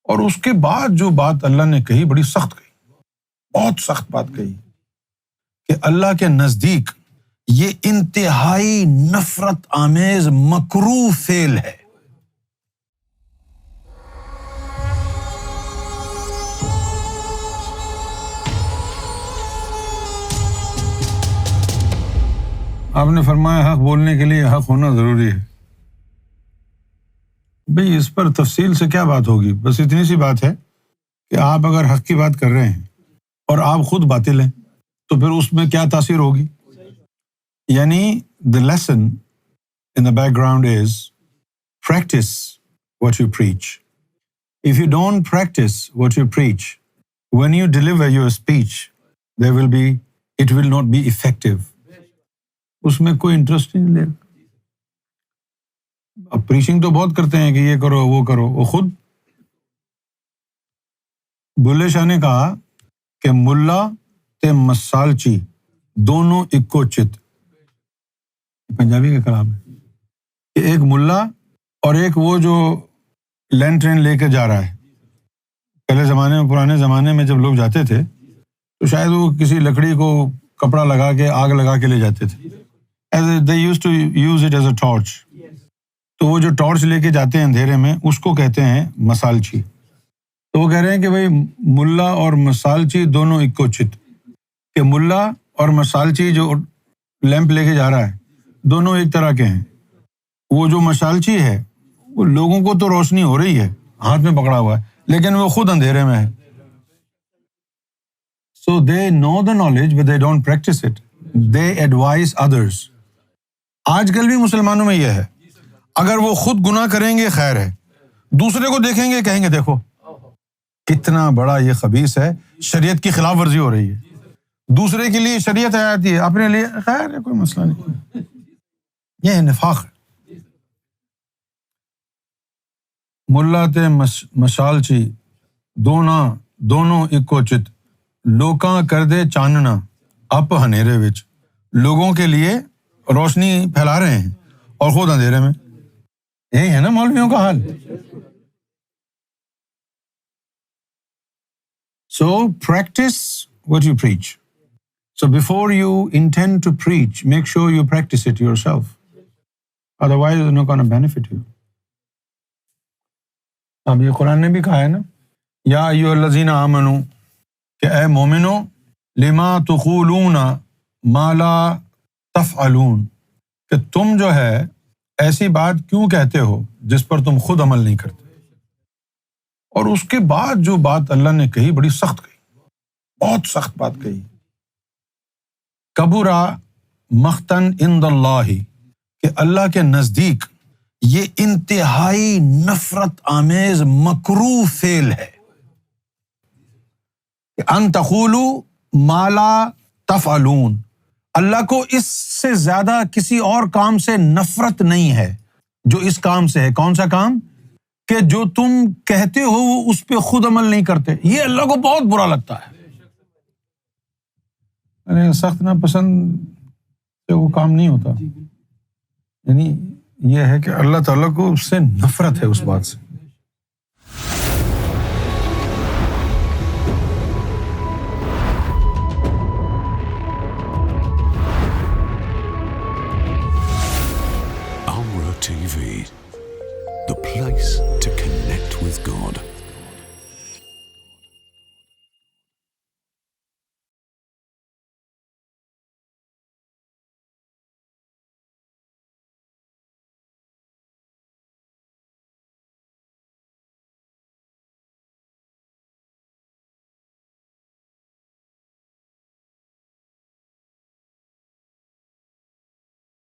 اور اس کے بعد جو بات اللہ نے کہی بڑی سخت کہی، بہت سخت بات کہی کہ اللہ کے نزدیک یہ انتہائی نفرت آمیز مکروہ فعل ہے۔ آپ نے فرمایا حق بولنے کے لیے حق ہونا ضروری ہے۔ بھئی اس پر تفصیل سے کیا بات ہوگی؟ بس اتنی سی بات ہے کہ آپ اگر حق کی بات کر رہے ہیں اور آپ خود باطل ہیں تو پھر اس میں کیا تاثیر ہوگی؟ یعنی the lesson in the background is practice what you preach. If you don't practice what you preach, when you deliver your speech, it will not be effective. اس میں کوئی انٹرسٹ نہیں لے۔ اب پریچنگ تو بہت کرتے ہیں کہ یہ کرو وہ کرو، وہ خود بلے شاہ نے کہا کہ ملا تے مسالچی دونوں اکو چت، پنجابی کا کلام ہے کہ ایک ملا اور ایک وہ جو لینٹرن لے کے جا رہا ہے۔ پہلے زمانے میں، پرانے زمانے میں جب لوگ جاتے تھے تو شاید وہ کسی لکڑی کو کپڑا لگا کے آگ لگا کے لے جاتے تھے۔ They used to use it as a torch. تو وہ جو ٹارچ لے کے جاتے ہیں اندھیرے میں، اس کو کہتے ہیں مسالچی۔ تو وہ کہہ رہے ہیں کہ بھائی ملا اور مسالچی دونوں اکو چت، کہ ملا اور مسالچی جو لیمپ لے کے جا رہا ہے دونوں ایک طرح کے ہیں۔ وہ جو مسالچی ہے وہ لوگوں کو تو روشنی ہو رہی ہے، ہاتھ میں پکڑا ہوا ہے، لیکن وہ خود اندھیرے میں ہے۔ So they know the knowledge but they don't practice it. They advise others. آج کل بھی مسلمانوں میں یہ ہے، اگر وہ خود گناہ کریں گے خیر ہے، دوسرے کو دیکھیں گے کہیں گے دیکھو کتنا بڑا یہ خبیث ہے، شریعت کی خلاف ورزی ہو رہی ہے۔ دوسرے کے لیے شریعت آتی ہے، اپنے لیے خیر ہے، کوئی مسئلہ نہیں۔ یہ نفاق ہے۔ ملا تے مشالچی دونوں اکو چت، لوکاں کر دے چاننا اپ ہنیرے وچ، لوگوں کے لیے روشنی پھیلا رہے ہیں اور خود اندھیرے میں۔ یہی ہے نا مولویوں کا حال۔ So practice what you preach. So before you intend to preach, make sure you practice it yourself. Otherwise it's not going to benefit you. اب یہ قرآن نے بھی کہا ہے نا، یا ایھا الذین آمنوا، کہ اے مومنو، لما تقولون ما لا تفعلون، کہ تم جو ہے ایسی بات کیوں کہتے ہو جس پر تم خود عمل نہیں کرتے۔ اور اس کے بعد جو بات اللہ نے کہی بڑی سخت کہی، بہت سخت بات کہی، کبرا مقتن عند اللہ، کہ اللہ کے نزدیک یہ انتہائی نفرت آمیز مکروہ فعل ہے کہ ان تقولوا ما لا تفعلون۔ اللہ کو اس سے زیادہ کسی اور کام سے نفرت نہیں ہے جو اس کام سے ہے۔ کون سا کام؟ کہ جو تم کہتے ہو وہ اس پہ خود عمل نہیں کرتے، یہ اللہ کو بہت برا لگتا ہے۔ سخت ناپسند سے وہ کام نہیں ہوتا، یعنی یہ ہے کہ اللہ تعالیٰ کو اس سے نفرت ہے، اس بات سے۔